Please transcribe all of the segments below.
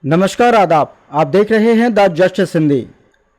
नमस्कार आदाब। आप देख रहे हैं द जस्टिस हिंदी।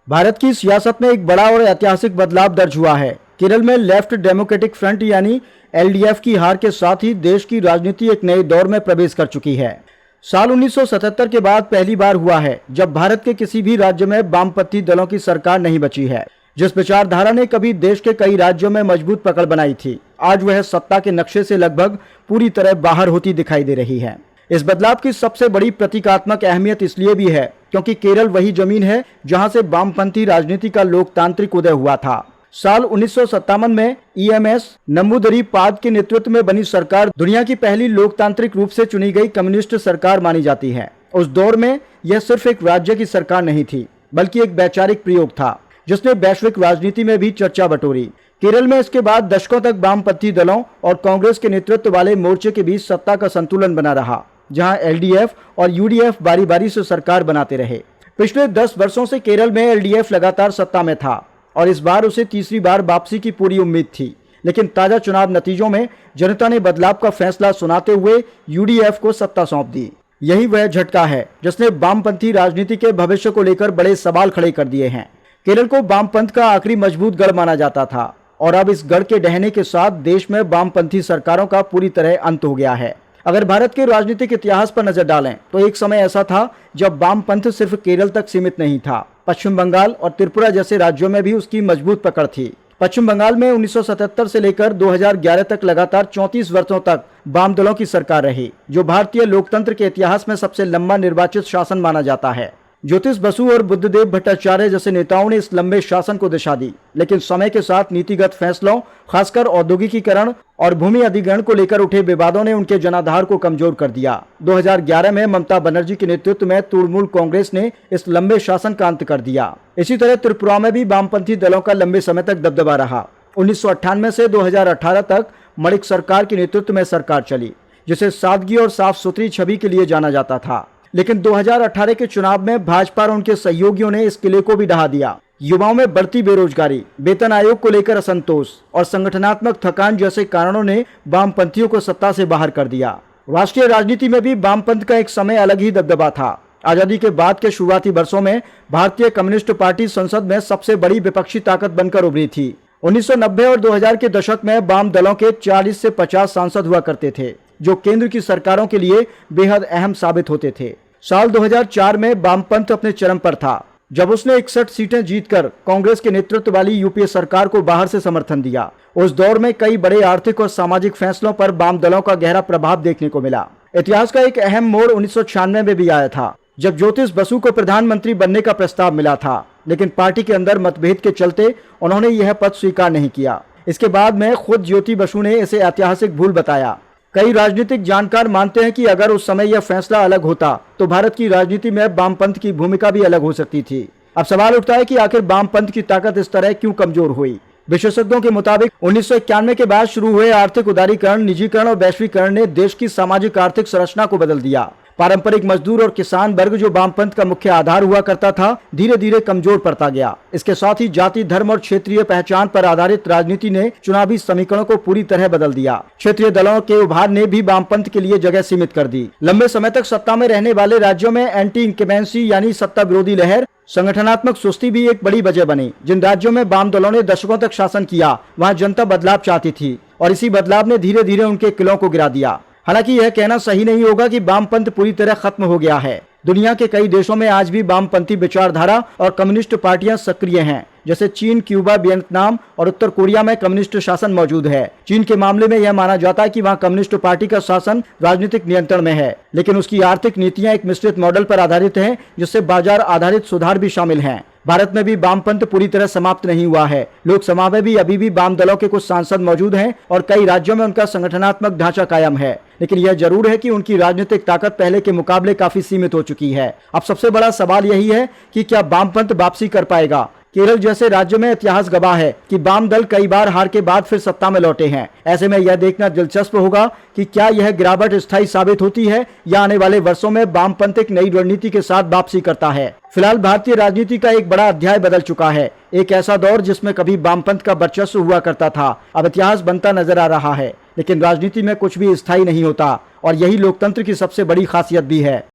भारत की सियासत में एक बड़ा और ऐतिहासिक बदलाव दर्ज हुआ है। केरल में लेफ्ट डेमोक्रेटिक फ्रंट यानी एलडीएफ की हार के साथ ही देश की राजनीति एक नए दौर में प्रवेश कर चुकी है। साल 1977 के बाद पहली बार हुआ है जब भारत के किसी भी राज्य में वामपंथी दलों की सरकार नहीं बची है। जिस विचारधारा ने कभी देश के कई राज्यों में मजबूत पकड़ बनाई थी, आज वह सत्ता के नक्शे से लगभग पूरी तरह बाहर होती दिखाई दे रही है। इस बदलाव की सबसे बड़ी प्रतीकात्मक अहमियत इसलिए भी है क्योंकि केरल वही जमीन है जहां से वामपंथी राजनीति का लोकतांत्रिक उदय हुआ था। साल 1957 में ईएमएस नंबूदरी-पाद के नेतृत्व में बनी सरकार दुनिया की पहली लोकतांत्रिक रूप से चुनी गई कम्युनिस्ट सरकार मानी जाती है। उस दौर में यह सिर्फ एक राज्य की सरकार नहीं थी, बल्कि एक वैचारिक प्रयोग था जिसने वैश्विक राजनीति में भी चर्चा बटोरी। केरल में इसके बाद दशकों तक वामपंथी दलों और कांग्रेस के नेतृत्व वाले मोर्चे के बीच सत्ता का संतुलन बना रहा, जहां एलडीएफ और यूडीएफ बारी बारी से सरकार बनाते रहे। पिछले 10 वर्षों से केरल में एलडीएफ लगातार सत्ता में था और इस बार उसे तीसरी बार वापसी की पूरी उम्मीद थी। लेकिन ताजा चुनाव नतीजों में जनता ने बदलाव का फैसला सुनाते हुए यूडीएफ को सत्ता सौंप दी। यही वह झटका है जिसने वामपंथी राजनीति के भविष्य को लेकर बड़े सवाल खड़े कर दिए हैं। केरल को वामपंथ का आखिरी मजबूत गढ़ माना जाता था और अब इस गढ़ के ढहने के साथ देश में वामपंथी सरकारों का पूरी तरह अंत हो गया है। अगर भारत के राजनीतिक इतिहास पर नजर डालें तो एक समय ऐसा था जब वामपंथ सिर्फ केरल तक सीमित नहीं था। पश्चिम बंगाल और त्रिपुरा जैसे राज्यों में भी उसकी मजबूत पकड़ थी। पश्चिम बंगाल में 1977 से लेकर 2011 तक लगातार 34 वर्षों तक वाम दलों की सरकार रही, जो भारतीय लोकतंत्र के इतिहास में सबसे लंबा निर्वाचित शासन माना जाता है। ज्योतिष बसु और बुद्धदेव भट्टाचार्य जैसे नेताओं ने इस लंबे शासन को दिशा दी, लेकिन समय के साथ नीतिगत फैसलों, खासकर औद्योगिकीकरण और भूमि अधिग्रहण को लेकर उठे विवादों ने उनके जनाधार को कमजोर कर दिया। 2011 में ममता बनर्जी के नेतृत्व में तृणमूल कांग्रेस ने इस लंबे शासन का अंत कर दिया। इसी तरह त्रिपुरा में भी वामपंथी दलों का लंबे समय तक दबदबा रहा। 1998 से 2018 तक मणिक सरकार के नेतृत्व में सरकार चली, जिसे सादगी और साफ सुथरी छवि के लिए जाना जाता था। लेकिन 2018 के चुनाव में भाजपा और उनके सहयोगियों ने इस किले को भी ढहा दिया। युवाओं में बढ़ती बेरोजगारी, वेतन आयोग को लेकर असंतोष और संगठनात्मक थकान जैसे कारणों ने वामपंथियों को सत्ता से बाहर कर दिया। राष्ट्रीय राजनीति में भी वामपंथ का एक समय अलग ही दबदबा था। आजादी के बाद के शुरुआती वर्षों में भारतीय कम्युनिस्ट पार्टी संसद में सबसे बड़ी विपक्षी ताकत बनकर उभरी थी। 1990 और 2000 के दशक में वाम दलों के 40 से 50 सांसद हुआ करते थे, जो केंद्र की सरकारों के लिए बेहद अहम साबित होते थे। साल 2004 में वामपंथ अपने चरम पर था, जब उसने 61 सीटें जीतकर कांग्रेस के नेतृत्व वाली यूपीए सरकार को बाहर से समर्थन दिया। उस दौर में कई बड़े आर्थिक और सामाजिक फैसलों पर वाम दलों का गहरा प्रभाव देखने को मिला। इतिहास का एक अहम मोड़ 1996 में भी आया था, जब ज्योतिष बसु को प्रधानमंत्री बनने का प्रस्ताव मिला था, लेकिन पार्टी के अंदर मतभेद के चलते उन्होंने यह पद स्वीकार नहीं किया। इसके बाद में खुद ज्योति बसु ने इसे ऐतिहासिक भूल बताया। कई राजनीतिक जानकार मानते हैं कि अगर उस समय यह फैसला अलग होता तो भारत की राजनीति में वामपंथ की भूमिका भी अलग हो सकती थी। अब सवाल उठता है कि आखिर वामपंथ की ताकत इस तरह क्यों कमजोर हुई। विशेषज्ञों के मुताबिक 1991 के बाद शुरू हुए आर्थिक उदारीकरण, निजीकरण और वैश्वीकरण ने देश की सामाजिक आर्थिक संरचना को बदल दिया। पारंपरिक मजदूर और किसान वर्ग, जो वामपंथ का मुख्य आधार हुआ करता था, धीरे धीरे कमजोर पड़ता गया। इसके साथ ही जाति, धर्म और क्षेत्रीय पहचान पर आधारित राजनीति ने चुनावी समीकरणों को पूरी तरह बदल दिया। क्षेत्रीय दलों के उभार ने भी वामपंथ के लिए जगह सीमित कर दी। लंबे समय तक सत्ता में रहने वाले राज्यों में एंटी इंकमेंसी यानी सत्ता विरोधी लहर, संगठनात्मक सुस्ती भी एक बड़ी वजह बनी। जिन राज्यों में वाम दलों ने दशकों तक शासन किया, वहां जनता बदलाव चाहती थी और इसी बदलाव ने धीरे धीरे उनके किलों को गिरा दिया। हालांकि यह कहना सही नहीं होगा कि वामपंथ पूरी तरह खत्म हो गया है। दुनिया के कई देशों में आज भी वामपंथी विचारधारा और कम्युनिस्ट पार्टियां सक्रिय हैं, जैसे चीन, क्यूबा, वियतनाम और उत्तर कोरिया में कम्युनिस्ट शासन मौजूद है। चीन के मामले में यह माना जाता है कि वहां कम्युनिस्ट पार्टी का शासन राजनीतिक नियंत्रण में है, लेकिन उसकी आर्थिक नीतियां एक मिश्रित मॉडल पर आधारित हैं, जिससे बाजार आधारित सुधार भी शामिल हैं। भारत में भी वामपंथ पूरी तरह समाप्त नहीं हुआ है। लोकसभा में भी अभी भी वाम दलों के कुछ सांसद मौजूद हैं और कई राज्यों में उनका संगठनात्मक ढांचा कायम है, लेकिन यह जरूर है कि उनकी राजनीतिक ताकत पहले के मुकाबले काफी सीमित हो चुकी है। अब सबसे बड़ा सवाल यही है कि क्या वामपंथ वापसी कर पाएगा। केरल जैसे राज्य में इतिहास गवाह है कि वाम दल कई बार हार के बाद फिर सत्ता में लौटे हैं। ऐसे में यह देखना दिलचस्प होगा कि क्या यह गिरावट स्थायी साबित होती है या आने वाले वर्षों में वामपंथ एक नई रणनीति के साथ वापसी करता है। फिलहाल भारतीय राजनीति का एक बड़ा अध्याय बदल चुका है। एक ऐसा दौर जिसमें कभी वामपंथ का वर्चस्व हुआ करता था, अब इतिहास बनता नजर आ रहा है। लेकिन राजनीति में कुछ भी स्थायी नहीं होता और यही लोकतंत्र की सबसे बड़ी खासियत भी है।